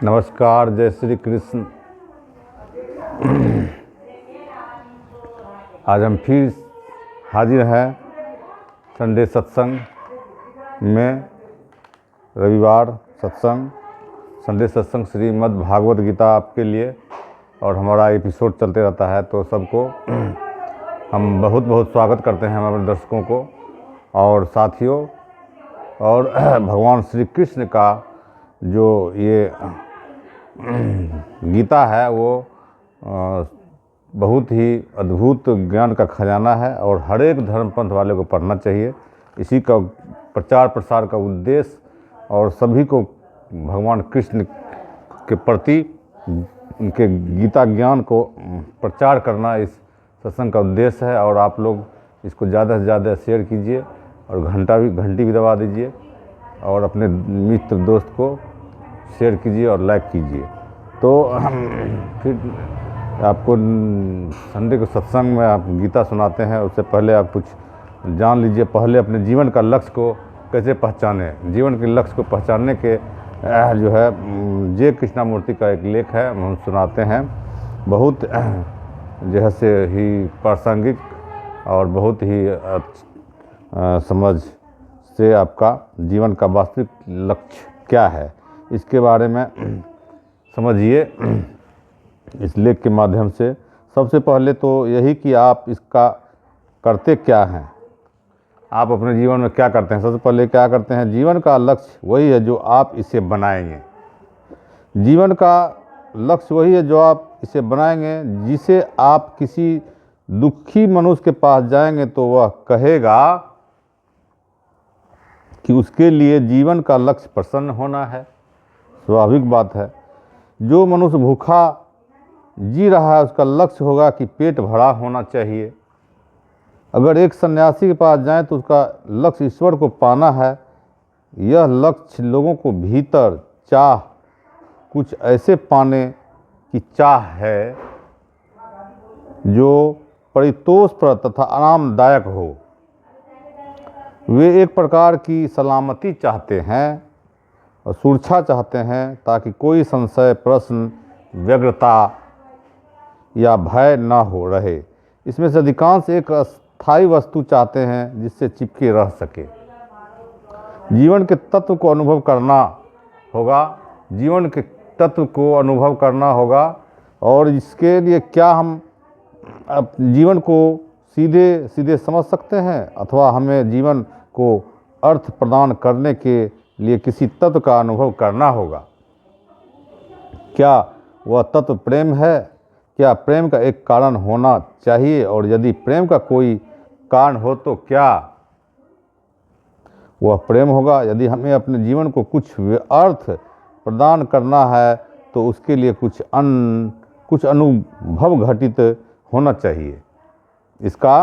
नमस्कार, जय श्री कृष्ण। आज हम फिर हाजिर हैं संडे सत्संग में। रविवार सत्संग, संडे सत्संग श्रीमद् भागवत गीता आपके लिए, और हमारा एपिसोड चलते रहता है। तो सबको हम बहुत बहुत स्वागत करते हैं हमारे दर्शकों को और साथियों। और भगवान श्री कृष्ण का जो ये गीता है वो बहुत ही अद्भुत ज्ञान का खजाना है और हर एक धर्म पंथ वाले को पढ़ना चाहिए। इसी का प्रचार प्रसार का उद्देश्य और सभी को भगवान कृष्ण के प्रति उनके गीता ज्ञान को प्रचार करना इस सत्संग का उद्देश्य है। और आप लोग इसको ज़्यादा से ज़्यादा शेयर कीजिए और घंटी भी दबा दीजिए और अपने मित्र दोस्त को शेयर कीजिए और लाइक कीजिए। तो फिर आपको संडे को सत्संग में आप गीता सुनाते हैं, उससे पहले आप कुछ जान लीजिए। पहले अपने जीवन का लक्ष्य को कैसे पहचाने। जीवन के लक्ष्य को पहचानने के जो है जे कृष्णामूर्ति का एक लेख है, हम सुनाते हैं। बहुत जैसे ही प्रासंगिक और बहुत ही समझ से आपका जीवन का वास्तविक लक्ष्य क्या है इसके बारे में समझिए इस लेख के माध्यम से। सबसे पहले तो यही कि आप इसका करते क्या हैं, आप अपने जीवन में क्या करते हैं। सबसे पहले क्या करते हैं, जीवन का लक्ष्य वही है जो आप इसे बनाएंगे। जीवन का लक्ष्य वही है जो आप इसे बनाएंगे। जिसे आप किसी दुखी मनुष्य के पास जाएंगे तो वह कहेगा कि उसके लिए जीवन का लक्ष्य प्रसन्न होना है। स्वाभाविक बात है। जो मनुष्य भूखा जी रहा है उसका लक्ष्य होगा कि पेट भरा होना चाहिए। अगर एक सन्यासी के पास जाएं तो उसका लक्ष्य ईश्वर को पाना है। यह लक्ष्य लोगों को भीतर चाह, कुछ ऐसे पाने की चाह है जो परितोषप्रद तथा आरामदायक हो। वे एक प्रकार की सलामती चाहते हैं और सुरक्षा चाहते हैं ताकि कोई संशय, प्रश्न, व्यग्रता या भय ना हो रहे। इसमें से अधिकांश एक अस्थायी वस्तु चाहते हैं जिससे चिपके रह सके। जीवन के तत्व को अनुभव करना होगा। जीवन के तत्व को अनुभव करना होगा और इसके लिए क्या हम जीवन को सीधे सीधे समझ सकते हैं अथवा हमें जीवन को अर्थ प्रदान करने के लिए किसी तत्व का अनुभव करना होगा। क्या वह तत्व प्रेम है? क्या प्रेम का एक कारण होना चाहिए? और यदि प्रेम का कोई कारण हो तो क्या वह प्रेम होगा? यदि हमें अपने जीवन को कुछ अर्थ प्रदान करना है तो उसके लिए कुछ अनुभव घटित होना चाहिए। इसका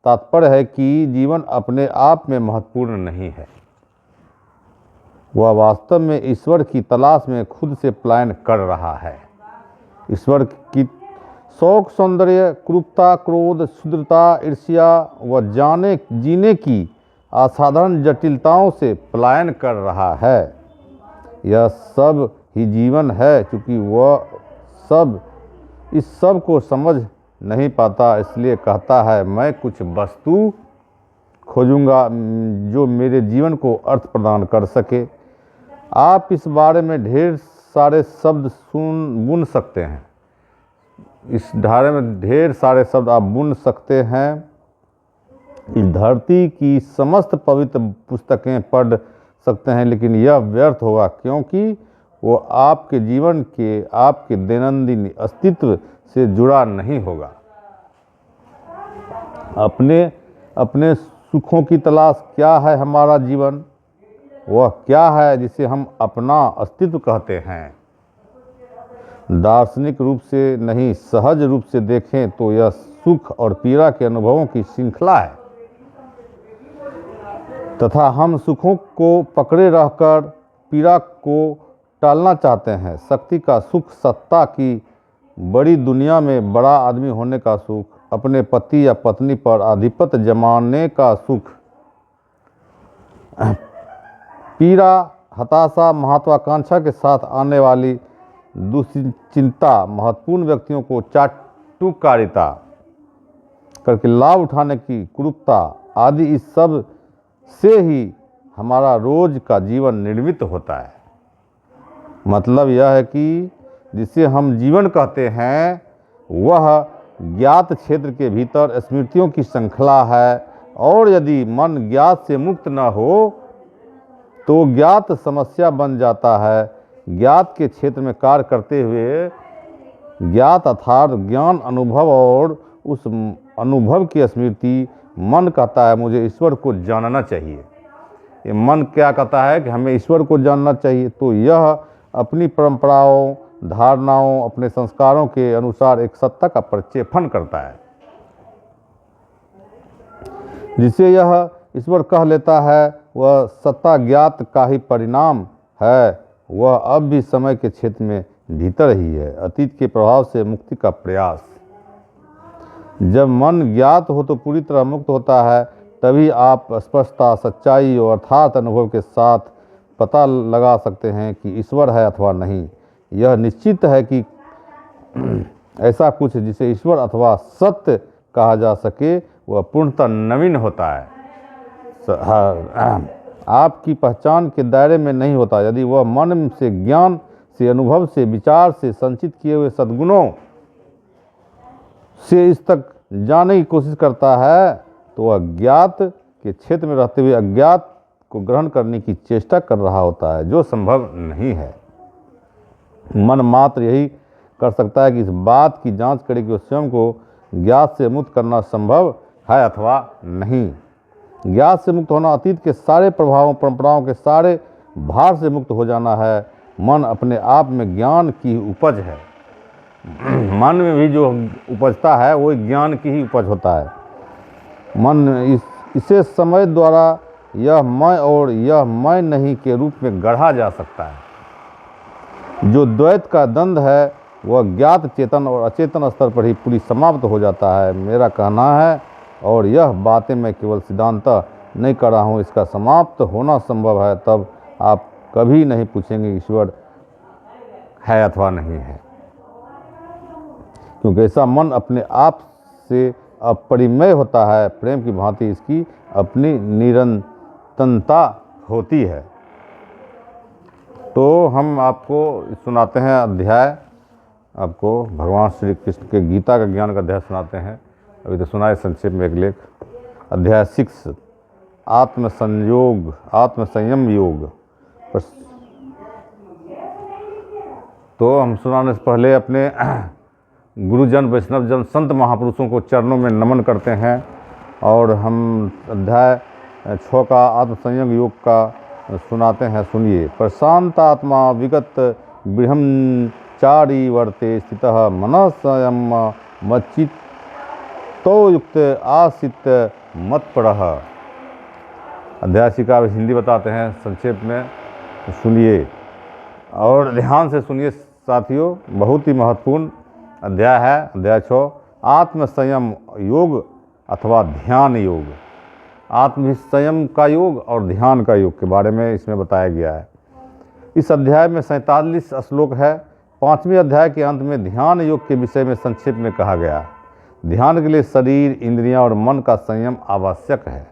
तात्पर्य है कि जीवन अपने आप में महत्वपूर्ण नहीं है। वह वास्तव में ईश्वर की तलाश में खुद से पलायन कर रहा है। ईश्वर की शौक, सौंदर्य, क्रूरता, क्रोध, शुद्रता, ईर्ष्या व जीने की असाधारण जटिलताओं से पलायन कर रहा है। यह सब ही जीवन है। क्योंकि वह सब इस सब को समझ नहीं पाता, इसलिए कहता है मैं कुछ वस्तु खोजूंगा जो मेरे जीवन को अर्थ प्रदान कर सके। आप इस बारे में ढेर सारे शब्द बुन सकते हैं। इस धारे में ढेर सारे शब्द आप बुन सकते हैं। इस धरती की समस्त पवित्र पुस्तकें पढ़ सकते हैं, लेकिन यह व्यर्थ होगा क्योंकि वो आपके जीवन के, आपके दैनंदिन अस्तित्व से जुड़ा नहीं होगा। अपने सुखों की तलाश क्या है हमारा जीवन? वह क्या है जिसे हम अपना अस्तित्व कहते हैं? दार्शनिक रूप से नहीं, सहज रूप से देखें तो यह सुख और पीड़ा के अनुभवों की श्रृंखला है तथा हम सुखों को पकड़े रहकर पीड़ा को टालना चाहते हैं। शक्ति का सुख, सत्ता की बड़ी दुनिया में बड़ा आदमी होने का सुख, अपने पति या पत्नी पर आधिपत्य जमाने का सुख, पीड़ा हताशा, महत्वाकांक्षा के साथ आने वाली दुश्चिंता, महत्वपूर्ण व्यक्तियों को चाटुकारिता करके लाभ उठाने की कुरूपता आदि, इस सब से ही हमारा रोज का जीवन निर्मित होता है। मतलब यह है कि जिसे हम जीवन कहते हैं वह ज्ञात क्षेत्र के भीतर स्मृतियों की श्रृंखला है, और यदि मन ज्ञात से मुक्त न हो तो ज्ञात समस्या बन जाता है। ज्ञात के क्षेत्र में कार्य करते हुए ज्ञात अर्थात ज्ञान अनुभव, और उस अनुभव की स्मृति मन कहता है मुझे ईश्वर को जानना चाहिए। ये मन क्या कहता है कि हमें ईश्वर को जानना चाहिए, तो यह अपनी परंपराओं, धारणाओं, अपने संस्कारों के अनुसार एक सत्ता का प्रक्षेपण करता है, जिसे यह ईश्वर कह लेता है। वह सत्ता ज्ञात का ही परिणाम है, वह अब भी समय के क्षेत्र में भीतर ही है। अतीत के प्रभाव से मुक्ति का प्रयास। जब मन ज्ञात हो तो पूरी तरह मुक्त होता है, तभी आप स्पष्टता, सच्चाई और अर्थात अनुभव के साथ पता लगा सकते हैं कि ईश्वर है अथवा नहीं। यह निश्चित है कि ऐसा कुछ जिसे ईश्वर अथवा सत्य कहा जा सके वह पूर्णतः नवीन होता है, आपकी पहचान के दायरे में नहीं होता। यदि वह मन से, ज्ञान से, अनुभव से, विचार से संचित किए हुए सद्गुणों से इस तक जाने की कोशिश करता है तो वह ज्ञात के क्षेत्र में रहते हुए अज्ञात को ग्रहण करने की चेष्टा कर रहा होता है, जो संभव नहीं है। मन मात्र यही कर सकता है कि इस बात की जांच करे कि वह स्वयं को ज्ञात से मुक्त करना संभव है अथवा नहीं। ज्ञात से मुक्त होना अतीत के सारे प्रभावों, परंपराओं के सारे भार से मुक्त हो जाना है। मन अपने आप में ज्ञान की उपज है। मन में भी जो उपजता है वो ज्ञान की ही उपज होता है। मन इसे समय द्वारा यह मैं और यह मैं नहीं के रूप में गढ़ा जा सकता है। जो द्वैत का द्वंद्व है वह ज्ञात चेतन और अचेतन स्तर पर ही पूरी समाप्त हो जाता है। मेरा कहना है, और यह बातें मैं केवल सिद्धांत नहीं कर रहा हूँ, इसका समाप्त होना संभव है, तब आप कभी नहीं पूछेंगे ईश्वर है अथवा नहीं है, क्योंकि ऐसा मन अपने आप से अपरिमेय होता है। प्रेम की भांति इसकी अपनी निरंतरता होती है। तो हम आपको सुनाते हैं अध्याय, आपको भगवान श्री कृष्ण के गीता का ज्ञान का अध्याय सुनाते हैं। अभी तो सुनाए संक्षेप में एक लेख। अध्याय 6, आत्मसंयोग, आत्मसंयम योग। तो हम सुनाने से पहले अपने गुरुजन, वैष्णवजन, संत महापुरुषों को चरणों में नमन करते हैं, और हम अध्याय 6 का आत्मसंयम योग का सुनाते हैं। सुनिए। प्रशांत आत्मा विगत ब्रह्मचारी वर्ते स्थितः मनः संयम मच्चित्तो युक्त आसित मत्परः। अध्याय का हिंदी बताते हैं संक्षेप में, सुनिए और ध्यान से सुनिए साथियों। बहुत ही महत्वपूर्ण अध्याय है। अध्याय 6, आत्मसंयम योग अथवा ध्यान योग। आत्मसंयम का योग और ध्यान का योग के बारे में इसमें बताया गया है। इस अध्याय में 47 श्लोक है। 5वें अध्याय के अंत में ध्यान योग के विषय में संक्षेप में कहा गया। ध्यान के लिए शरीर, इंद्रियां और मन का संयम आवश्यक है।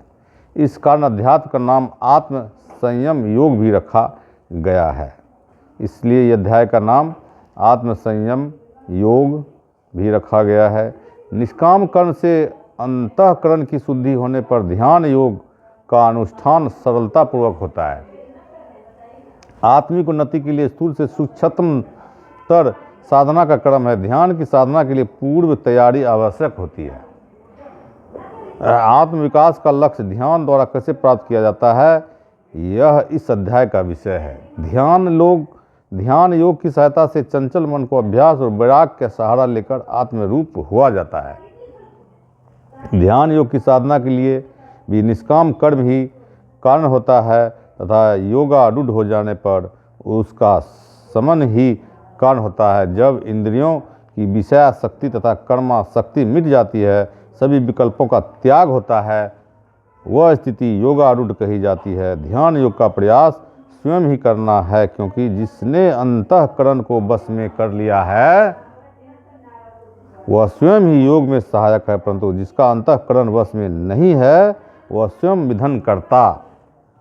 इस कारण अध्यात्म का नाम आत्म संयम योग भी रखा गया है। इसलिए यह अध्याय का नाम आत्म संयम योग भी रखा गया है। निष्काम कर्म से अंतःकरण की शुद्धि होने पर ध्यान योग का अनुष्ठान सरलतापूर्वक होता है। आत्मिक उन्नति के लिए स्थूल से सूक्ष्मतर साधना का क्रम है। ध्यान की साधना के लिए पूर्व तैयारी आवश्यक होती है। आत्म विकास का लक्ष्य ध्यान द्वारा कैसे प्राप्त किया जाता है, यह इस अध्याय का विषय है। ध्यान योग की सहायता से चंचल मन को अभ्यास और वैराग्य का सहारा लेकर आत्मरूप हुआ जाता है। ध्यान योग की साधना के लिए भी निष्काम कर्म ही कारण होता है तथा योगारूढ़ हो जाने पर उसका समन ही कारण होता है। जब इंद्रियों की विषयासक्ति तथा कर्मासक्ति मिट जाती है, सभी विकल्पों का त्याग होता है, वह स्थिति योगारूढ़ कही जाती है। ध्यान योग का प्रयास स्वयं ही करना है, क्योंकि जिसने अंतःकरण को बस में कर लिया है वह स्वयं ही योग में सहायक है, परंतु जिसका अंतःकरण वश में नहीं है वह स्वयं विधन करता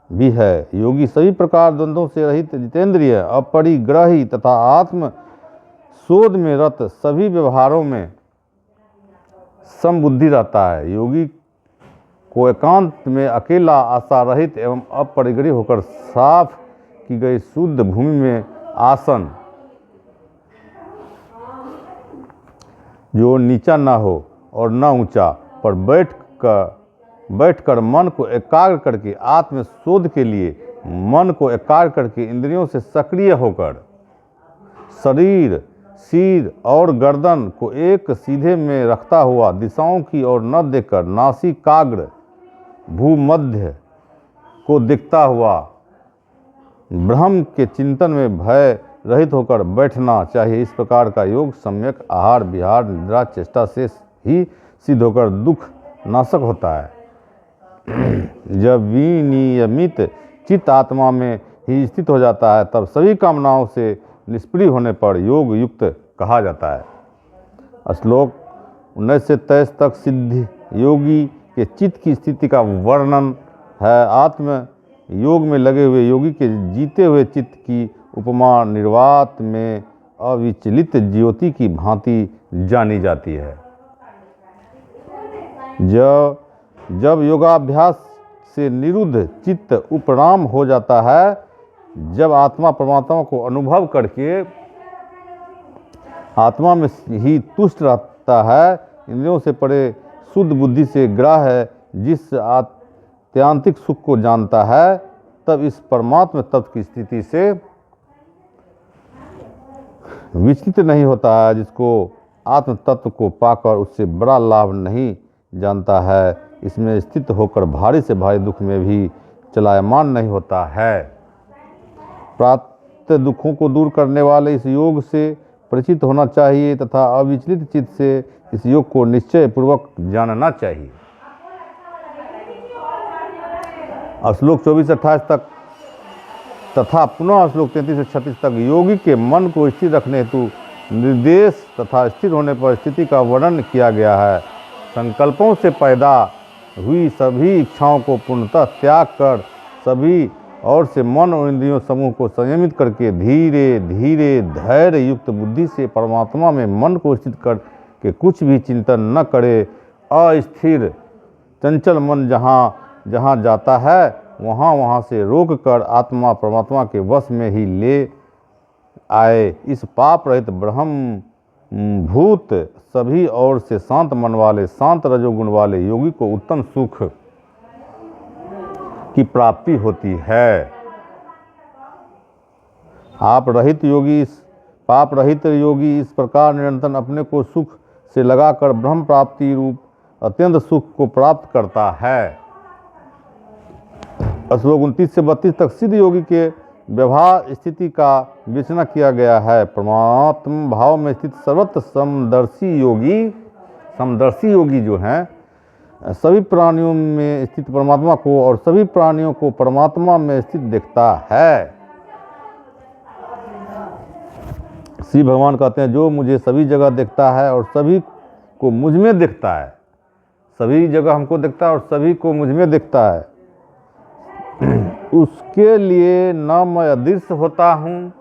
भी है। योगी सभी प्रकार द्वंद्वों से रहित, जितेंद्रिय, अपरिग्रही तथा आत्म शोध में रत, सभी व्यवहारों में समबुद्धि रहता है। योगी को एकांत में अकेला, आशा रहित एवं अपरिग्रही होकर साफ की गई शुद्ध भूमि में आसन, जो नीचा न हो और न ऊंचा, पर बैठकर मन को एकाग्र करके, आत्म शोध के लिए मन को एकाग्र करके, इंद्रियों से सक्रिय होकर शरीर, सिर और गर्दन को एक सीधे में रखता हुआ, दिशाओं की ओर न देखकर नासिकाग्र भूमध्य को देखता हुआ, ब्रह्म के चिंतन में भय रहित होकर बैठना चाहिए। इस प्रकार का योग सम्यक आहार, विहार, निद्रा, चेष्टा से ही सिद्ध होकर दुख नाशक होता है। जब विनियमित चित्त आत्मा में ही स्थित हो जाता है, तब सभी कामनाओं से निष्प्रिय होने पर योग युक्त कहा जाता है। श्लोक 19 से 23 तक सिद्धि योगी के चित्त की स्थिति का वर्णन है। आत्म योग में लगे हुए योगी के जीते हुए चित्त की उपमा निर्वात में अविचलित ज्योति की भांति जानी जाती है। जब योगाभ्यास से निरुद्ध चित्त उपराम हो जाता है, जब आत्मा परमात्मा को अनुभव करके आत्मा में ही तुष्ट रहता है, इंद्रियों से परे शुद्ध बुद्धि से ग्राह्य जिस आत्यांतिक सुख को जानता है, तब इस परमात्मा तत्व की स्थिति से विचलित नहीं होता है। जिसको आत्म तत्व को पाकर उससे बड़ा लाभ नहीं जानता है, इसमें स्थित होकर भारी से भारी दुख में भी चलायमान नहीं होता है। प्राप्त दुखों को दूर करने वाले इस योग से परिचित होना चाहिए तथा अविचलित चित्त से इस योग को निश्चय पूर्वक जानना चाहिए। श्लोक 24-28 तक तथा पुनः श्लोक 33 से 36 तक योगी के मन को स्थिर रखने हेतु निर्देश तथा स्थिर होने पर स्थिति का वर्णन किया गया है। संकल्पों से पैदा हुई सभी इच्छाओं को पूर्णतः त्याग कर सभी और से मन और इंद्रियों समूह को संयमित करके धीरे धीरे धैर्य युक्त बुद्धि से परमात्मा में मन को स्थित करके कुछ भी चिंतन न करे। अस्थिर चंचल मन जहाँ जहाँ जाता है वहाँ से रोक कर आत्मा परमात्मा के वश में ही ले आए। इस पाप रहित ब्रह्म भूत सभी और से शांत मन वाले, शांत रजोगुण वाले योगी को उत्तम सुख की प्राप्ति होती है। पाप रहित योगी इस प्रकार निरंतर अपने को सुख से लगाकर ब्रह्म प्राप्ति रूप अत्यंत सुख को प्राप्त करता है। श्लोक 29 से 32 तक सिद्ध योगी के व्यवहार स्थिति का विवेचना किया गया है। परमात्म भाव में स्थित सर्वत्र समदर्शी योगी जो हैं, सभी प्राणियों में स्थित परमात्मा को और सभी प्राणियों को परमात्मा में स्थित देखता है। श्री भगवान कहते हैं, जो मुझे सभी जगह देखता है और सभी को मुझ में देखता है, सभी जगह हमको देखता है और सभी को मुझ में देखता है, उसके लिए न मैं अदृश्य होता हूँ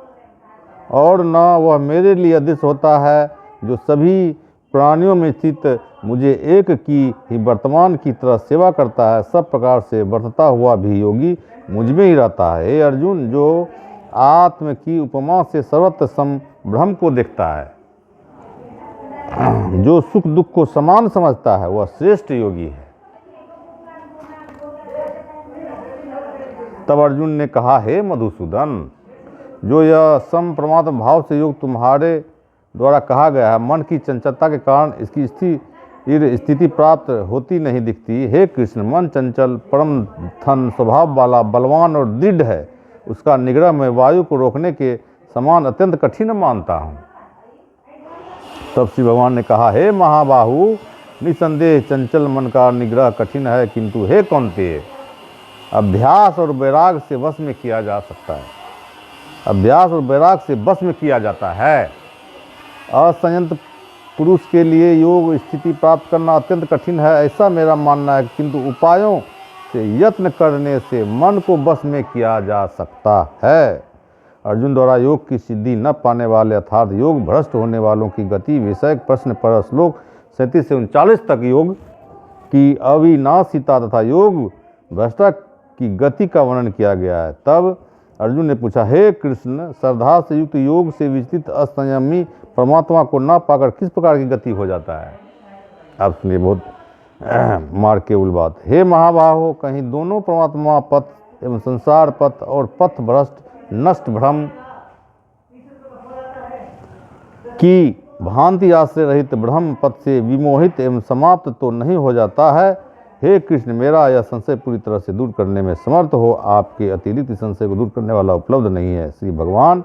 और न वह मेरे लिए अदृश्य होता है। जो सभी प्राणियों में स्थित मुझे एक की ही वर्तमान की तरह सेवा करता है, सब प्रकार से वर्तता हुआ भी योगी मुझ में ही रहता है। हे अर्जुन, जो आत्म की उपमा से सर्वत्र सम ब्रह्म को देखता है, जो सुख दुख को समान समझता है, वह श्रेष्ठ योगी है। तब अर्जुन ने कहा, हे मधुसूदन, जो यह सम परमात्मा भाव से युक्त तुम्हारे द्वारा कहा गया है, मन की चंचलता के कारण इसकी स्थिति प्राप्त होती नहीं दिखती। हे कृष्ण, मन चंचल, परम धन स्वभाव वाला, बलवान और दृढ़ है। उसका निग्रह मैं वायु को रोकने के समान अत्यंत कठिन मानता हूँ। तब श्री भगवान ने कहा, हे महाबाहु, निसंदेह चंचल मन का निग्रह कठिन है, किंतु हे कौन्तेय, अभ्यास और वैराग से वश में किया जा सकता है। अभ्यास और वैराग से वश में किया जाता है। असंयत पुरुष के लिए योग स्थिति प्राप्त करना अत्यंत कठिन है, ऐसा मेरा मानना है, किंतु उपायों से यत्न करने से मन को वश में किया जा सकता है। अर्जुन द्वारा योग की सिद्धि न पाने वाले अर्थात योग भ्रष्ट होने वालों की गति विषयक प्रश्न पर श्लोक 37 से 39 तक योग की अविनाशिता तथा योग भ्रष्टा की गति का वर्णन किया गया है। तब अर्जुन ने पूछा, हे कृष्ण, श्रद्धा से युक्त योग से विचलित असंयमी परमात्मा को न पाकर किस प्रकार की गति हो जाता है? आप सुनिए, बहुत मार के उल बात। हे महाबाहो, कहीं दोनों परमात्मा पथ एवं संसार पथ और पथ भ्रष्ट नष्ट भ्रम की भांति आश्रय रहित ब्रह्म पथ से विमोहित एवं समाप्त तो नहीं हो जाता है। हे कृष्ण, मेरा यह संशय पूरी तरह से दूर करने में समर्थ हो। आपके अतिरिक्त संशय को दूर करने वाला उपलब्ध नहीं है। श्री भगवान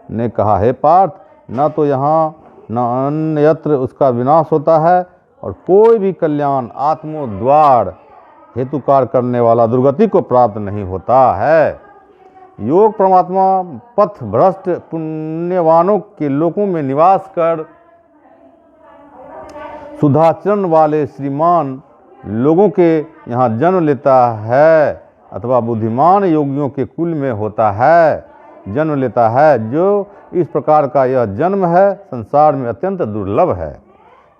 ने कहा, हे पार्थ, न तो यहाँ न अन्यत्र उसका विनाश होता है और कोई भी कल्याण आत्मोद्वार हेतुकार करने वाला दुर्गति को प्राप्त नहीं होता है। योग परमात्मा पथ भ्रष्ट पुण्यवानों के लोकों में निवास कर सुधाचरण वाले श्रीमान लोगों के यहाँ जन्म लेता है अथवा बुद्धिमान योगियों के कुल में होता है, जन्म लेता है। जो इस प्रकार का यह जन्म है संसार में अत्यंत दुर्लभ है।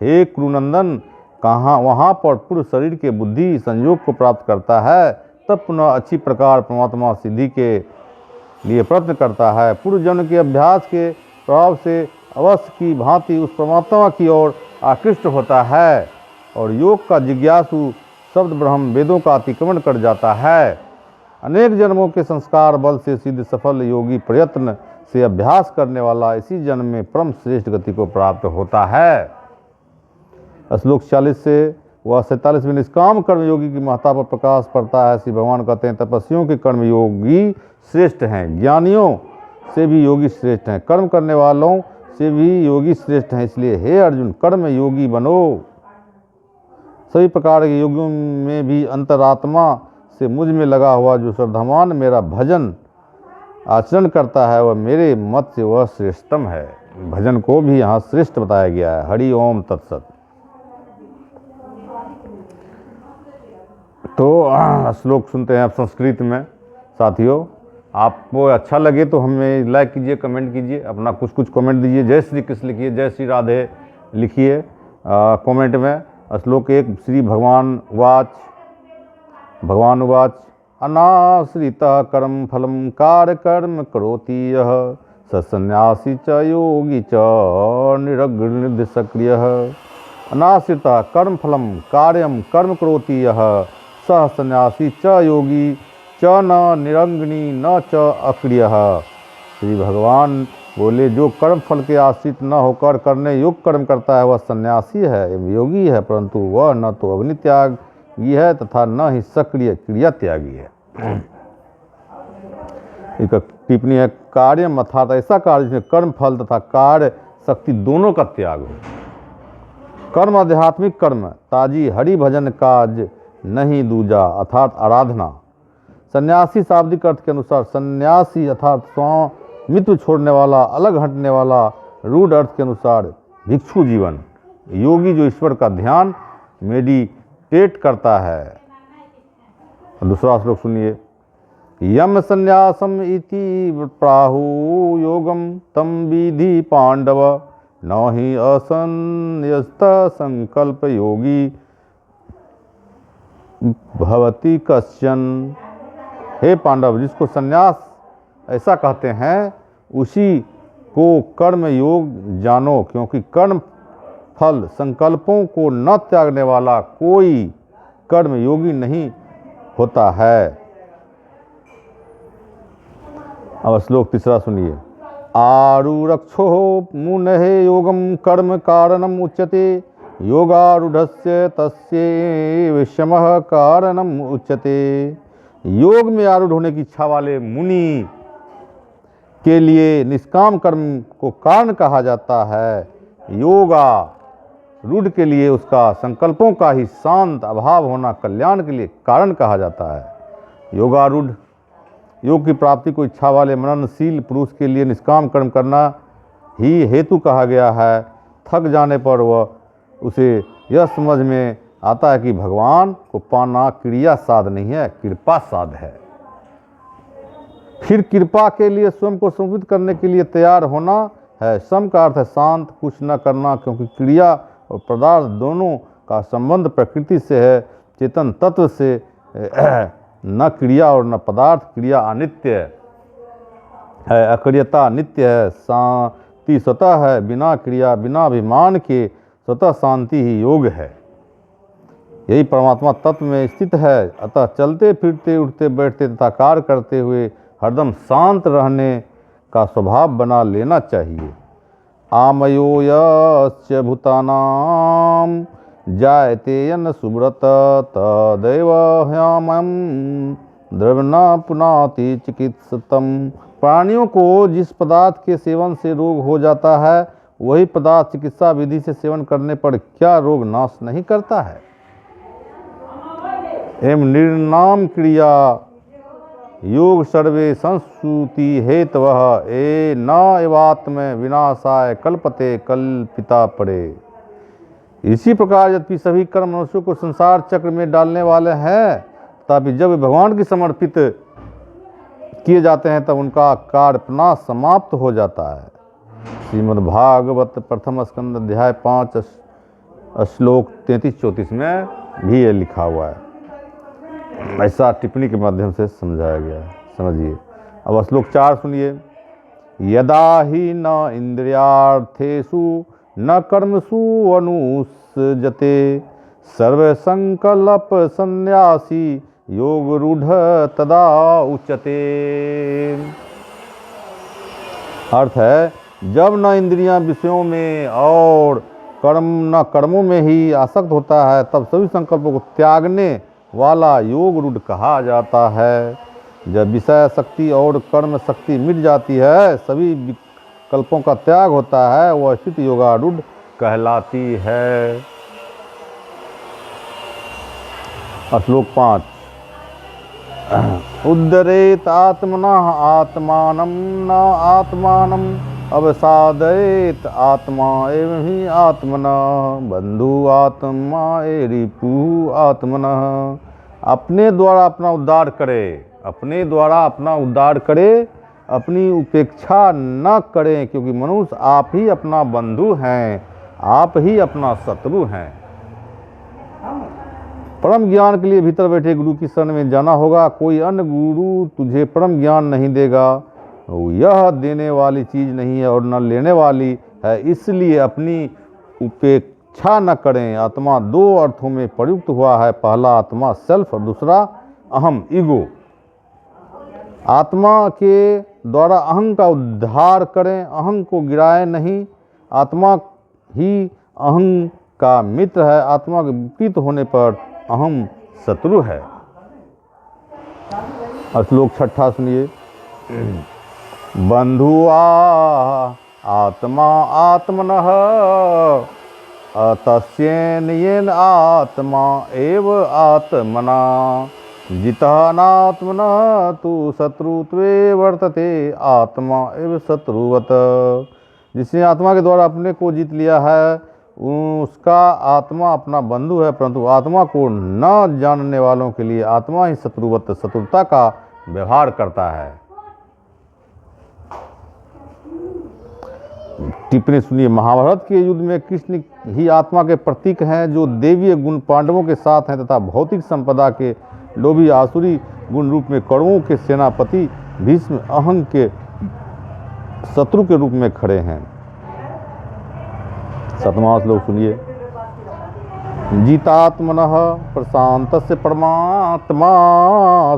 हे कुरुनंदन, कहाँ वहाँ पर पूर्व शरीर के बुद्धि संयोग को प्राप्त करता है, तब पुनः अच्छी प्रकार परमात्मा सिद्धि के लिए प्रयत्न करता है। पूर्व जन्म के अभ्यास के प्रभाव से अवश्य की भांति उस परमात्मा की ओर आकृष्ट होता है और योग का जिज्ञासु शब्द ब्रह्म वेदों का अतिक्रमण कर जाता है। अनेक जन्मों के संस्कार बल से सिद्ध सफल योगी प्रयत्न से अभ्यास करने वाला इसी जन्म में परम श्रेष्ठ गति को प्राप्त होता है। श्लोक 40 से वह 47 में निष्काम कर्मयोगी की महत्ता पर प्रकाश पड़ता है। श्री भगवान कहते हैं, तपस्वियों के कर्मयोगी श्रेष्ठ हैं, ज्ञानियों से भी योगी श्रेष्ठ हैं, कर्म करने वालों से भी योगी श्रेष्ठ हैं। इसलिए हे अर्जुन, कर्म योगी बनो। सभी प्रकार के योगियों में भी अंतरात्मा से मुझ में लगा हुआ जो श्रद्धावान मेरा भजन आचरण करता है वह मेरे मत से वह श्रेष्ठतम है। भजन को भी यहाँ श्रेष्ठ बताया गया है। हरि ओम तत्सत। तो श्लोक सुनते हैं आप संस्कृत में। साथियों, आपको अच्छा लगे तो हमें लाइक कीजिए, कमेंट कीजिए, अपना कुछ कमेंट दीजिए। जय श्री कृष्ण लिखिए, जय श्री राधे लिखिए कमेंट में। श्लोक 1, श्री भगवान उवाच अनाश्रितः कर्म फलम कार्य कर्म करोति यः स सन्यासी च योगी च निरग्निर्द सक्रियः। अनाश्रितः कर्म फलम कार्यम कर्म करोति यः स सन्यासी च योगी च न निरंगनी न च अक्रियः। श्री भगवान बोले, जो कर्म फल के आश्रित न होकर करने योग्य कर्म करता है वह सन्यासी है एवं योगी है, परंतु वह न तो अग्नि त्यागी है तथा न ही सक्रिय क्रिया त्यागी है। इसका टिप्पणी है, कार्यम अर्थात ऐसा कार्य जिसमें कर्म फल तथा कार्य शक्ति दोनों का त्याग हो। कर्म आध्यात्मिक कर्म ताजी हरि भजन काज नहीं दूजा अर्थात आराधना। सन्यासी शाब्दिक अर्थ के अनुसार सन्यासी अर्थात स्वामित्व छोड़ने वाला, अलग हटने वाला। रूढ़ अर्थ के अनुसार भिक्षु जीवन। योगी जो ईश्वर का ध्यान मेडिटेट करता है। दूसरा श्लोक सुनिए, यम संन्यासम इति प्राहु योगम तम विधि पांडव न ही असंन्यस्त संकल्प योगी भवति कश्चन। हे पांडव, जिसको संन्यास ऐसा कहते हैं उसी को कर्म योग जानो, क्योंकि कर्म फल संकल्पों को न त्यागने वाला कोई कर्म योगी नहीं होता है। अब श्लोक 3 सुनिए, आरूरक्षो मुनहे योगम कर्म कारणम उच्यते योगारूढ़स्य तस्य विषमः कारणम उच्यते। योग में आरूढ़ होने की इच्छा वाले मुनि के लिए निष्काम कर्म को कारण कहा जाता है। योगा रूढ़ के लिए उसका संकल्पों का ही शांत अभाव होना कल्याण के लिए कारण कहा जाता है। योगारूढ़। योग की प्राप्ति को इच्छा वाले मननशील पुरुष के लिए निष्काम कर्म करना ही हेतु कहा गया है। थक जाने पर वह उसे यह समझ में आता है कि भगवान को पाना क्रिया साध नहीं है, कृपा साध है। फिर कृपा के लिए स्वयं को समर्पित करने के लिए तैयार होना है। सम का अर्थ है शांत, कुछ न करना, क्योंकि क्रिया और पदार्थ दोनों का संबंध प्रकृति से है, चेतन तत्व से न क्रिया और न पदार्थ। क्रिया अनित्य है, अक्रियता नित्य है, शांति स्वतः है, बिना क्रिया बिना अभिमान के स्वतः शांति ही योग है। यही परमात्मा तत्व में स्थित है। अतः चलते फिरते उठते बैठते तथा कार्य करते हुए हरदम शांत रहने का स्वभाव बना लेना चाहिए। आमयो यस्य भूतानां जायते यन्न सुब्रत तदैव ह्यामं द्रवना पुनाति चिकित्सतम। प्राणियों को जिस पदार्थ के सेवन से रोग हो जाता है, वही पदार्थ चिकित्सा विधि से सेवन करने पर क्या रोग नाश नहीं करता है। एवं निर्नाम क्रिया योग सर्वे संस्तुति हेतवः ए न एवात्म विनाशाय कल्पते कल्पिता पड़े। इसी प्रकार यद्यपि सभी कर्म मनुष्यों को संसार चक्र में डालने वाले हैं, तथापि जब भगवान की समर्पित किए जाते हैं तब उनका कार्य अपना समाप्त हो जाता है। श्रीमद् भागवत प्रथम स्कंद अध्याय 5 श्लोक 33-34 में भी ये लिखा हुआ है। ऐसा टिप्पणी के माध्यम से समझाया गया है। समझिए। अब श्लोक 4 सुनिए। यदा ही न इंद्रियार्थेषु न कर्मसु अनुसजते सर्वसंकल्प संन्यासी योग रूढ़ तदा उच्यते। अर्थ है, जब न इंद्रियां विषयों में और न कर्मों में ही आसक्त होता है, तब सभी संकल्पों को त्यागने वाला योग रूढ़ कहा जाता है। जब विषय शक्ति और कर्म शक्ति मिट जाती है, सभी विकल्पों का त्याग होता है, वह स्थित योगारूढ़ कहलाती है। श्लोक 5। उद्धरेत आत्मनः आत्मानं न आत्मानं अवसादयेत आत्मा एवं ही आत्मनः बंधु आत्मा रिपु आत्मनः। अपने द्वारा अपना उद्धार करे, अपने द्वारा अपना उद्धार करे, अपनी उपेक्षा न करें, क्योंकि मनुष्य आप ही अपना बंधु हैं, आप ही अपना शत्रु हैं। परम ज्ञान के लिए भीतर बैठे गुरु की शरण में जाना होगा। कोई अन्य गुरु तुझे परम ज्ञान नहीं देगा, यह देने वाली चीज़ नहीं है और न लेने वाली है, इसलिए अपनी उपेक्षा न करें। आत्मा 2 अर्थों में प्रयुक्त हुआ है। पहला आत्मा सेल्फ और दूसरा अहम ईगो। आत्मा के द्वारा अहं का उद्धार करें, अहं को गिराए नहीं। आत्मा ही अहं का मित्र है, आत्मा के विपरीत होने पर अहम शत्रु है। श्लोक 6 सुनिए। बंधुआ आत्मा आत्मनः तस्येन आत्मा एव आत्मना जितः नात्मनः तु शत्रुत्वे वर्तते आत्मा एव शत्रुवत। जिसने आत्मा के द्वारा अपने को जीत लिया है, उसका आत्मा अपना बंधु है, परंतु आत्मा को न जानने वालों के लिए आत्मा ही शत्रुवत शत्रुता का व्यवहार करता है। टिप्पणी सुनिए। महाभारत के युद्ध में कृष्ण ही आत्मा के प्रतीक हैं, जो देवीय गुण पांडवों के साथ हैं, तथा भौतिक संपदा के लोभी आसुरी गुण रूप में कौरवों के सेनापति भीष्म अहं के शत्रु के रूप में खड़े हैं। 7वां श्लोक सुनिए। जितात्मनः प्रशांतस्य परमात्मा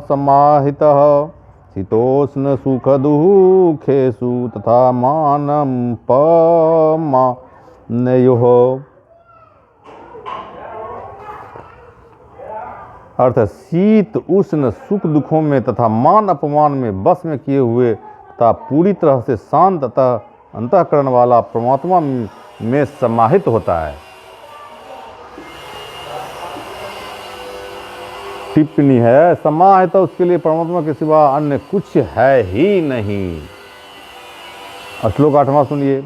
समाहितः शीतोष्ण सुख दुःखेषु तथा मानं पमानयोः। अर्थ शीत उष्ण सुख दुखों में तथा मान अपमान में बस में किए हुए तथा पूरी तरह से शांत तथा अंतःकरण वाला परमात्मा में समाहित होता है। टिप्पणी है, समा है तो उसके लिए परमात्मा के सिवा अन्य कुछ है ही नहीं। श्लोक 8वां सुनिए।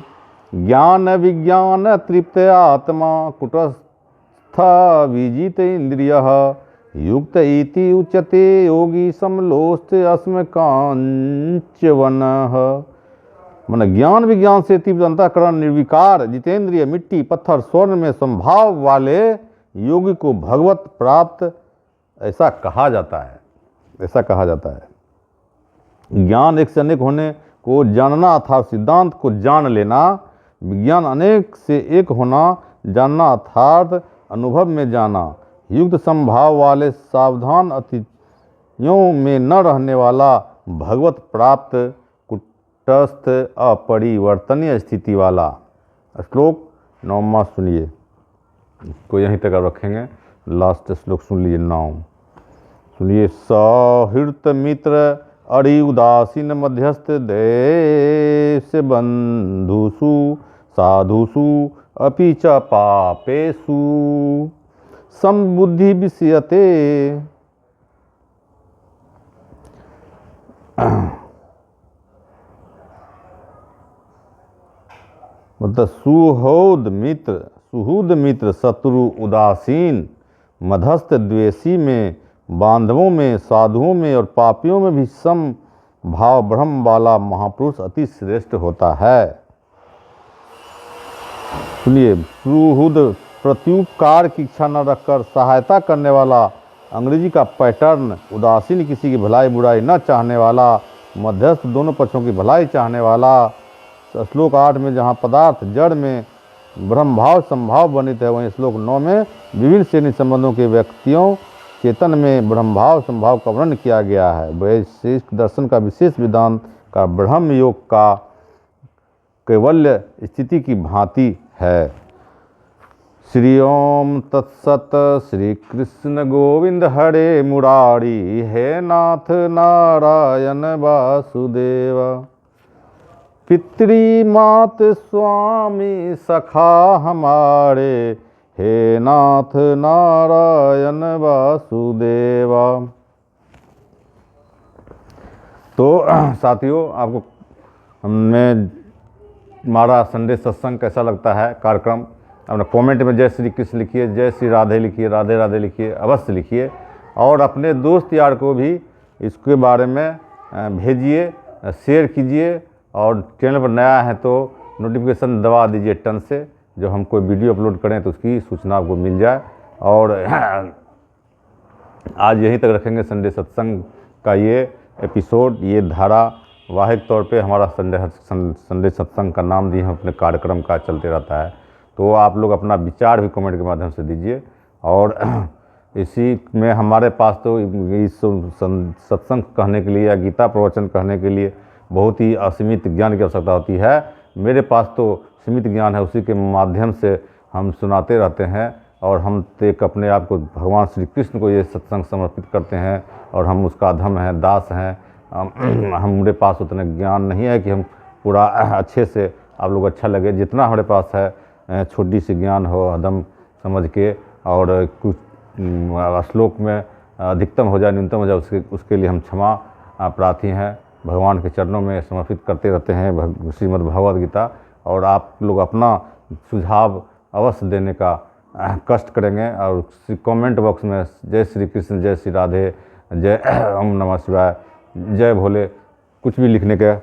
ज्ञान विज्ञान तृप्त आत्मा कुटस्थ विजित इंद्रिय युक्त इति उच्यते योगी समलोष्ट अस्म कांचवन। मन ज्ञान विज्ञान से तीव्र अंतःकरण निर्विकार जितेंद्रिय मिट्टी पत्थर स्वर्ण में संभाव वाले योगी को भगवत प्राप्त ऐसा कहा जाता है, ऐसा कहा जाता है। ज्ञान एक से अनेक होने को जानना अर्थात सिद्धांत को जान लेना, विज्ञान अनेक से एक होना जानना अर्थात अनुभव में जाना, युक्त संभाव वाले सावधान अतिथियों में न रहने वाला भगवत प्राप्त कुटस्थ अपरिवर्तनीय स्थिति वाला। श्लोक 9वां सुनिए, इसको यहीं तक आप रखेंगे, लास्ट श्लोक सुन लीजिए 9 सुनिए। सहृत मित्र अरि उदासीन मध्यस्थ देश बंधुषु साधुषु अपि च पापेषु समबुद्धि विषयते। मतलब सुहूद मित्र शत्रु उदासीन मध्यस्थ द्वेषी में बांधवों में साधुओं में और पापियों में भी सम भाव ब्रह्म वाला महापुरुष अति श्रेष्ठ होता है। सुनिए। सुहृद प्रत्युपकार की इच्छा न रखकर सहायता करने वाला अंग्रेजी का पैटर्न, उदासीन किसी की भलाई बुराई न चाहने वाला, मध्यस्थ दोनों पक्षों की भलाई चाहने वाला। श्लोक 8 में जहाँ पदार्थ जड़ में ब्रह्म भाव संभाव वर्णित है, वहीं श्लोक 9 में विभिन्न श्रेणी संबंधों के व्यक्तियों चेतन में ब्रह्म भाव संभाव का वर्णन किया गया है। वैशेषिक दर्शन का विशेष विधान का ब्रह्म योग का कैवल्य स्थिति की भांति है। श्री ओम तत्सत। श्री कृष्ण गोविंद हरे मुरारी, हे नाथ नारायण वासुदेव। पितृमात स्वामी सखा हमारे, हे नाथ नारायण वासुदेवा। तो साथियों, आपको हमने हमारा संडे सत्संग कैसा लगता है कार्यक्रम, अपने कमेंट में जय श्री कृष्ण लिखिए, जय श्री राधे लिखिए, राधे राधे लिखिए, अवश्य लिखिए। और अपने दोस्त यार को भी इसके बारे में भेजिए, शेयर कीजिए। और चैनल पर नया है तो नोटिफिकेशन दबा दीजिए टन से, जो हम कोई वीडियो अपलोड करें तो उसकी सूचना आपको मिल जाए। और आज यहीं तक रखेंगे संडे सत्संग का ये एपिसोड, ये धारावाहिक तौर पे हमारा संडे सत्संग का नाम दिए हम अपने कार्यक्रम का चलते रहता है। तो आप लोग अपना विचार भी कमेंट के माध्यम से दीजिए। और इसी में हमारे पास तो इस सत्संग कहने के लिए या गीता प्रवचन कहने के लिए बहुत ही असीमित ज्ञान की आवश्यकता होती है। मेरे पास तो सीमित ज्ञान है, उसी के माध्यम से हम सुनाते रहते हैं। और हम एक अपने आप को भगवान श्री कृष्ण को ये सत्संग समर्पित करते हैं और हम उसका अधम हैं, दास हैं। हमारे पास उतना ज्ञान नहीं है कि हम पूरा अच्छे से आप लोग अच्छा लगे। जितना हमारे पास है छोटी सी ज्ञान हो अधम समझ के, और कुछ श्लोक में अधिकतम हो जाए न्यूनतम हो जाए उसके लिए हम क्षमा प्रार्थी हैं। भगवान के चरणों में समर्पित करते रहते हैं श्रीमद् भगवद गीता। और आप लोग अपना सुझाव अवश्य देने का कष्ट करेंगे। और कमेंट बॉक्स में जय श्री कृष्ण, जय श्री राधे, जय ओम नमः शिवाय, जय भोले कुछ भी लिखने का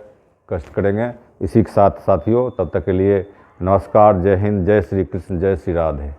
कष्ट करेंगे। इसी के साथ साथियों, तब तक के लिए नमस्कार, जय हिंद, जय श्री कृष्ण, जय श्री राधे।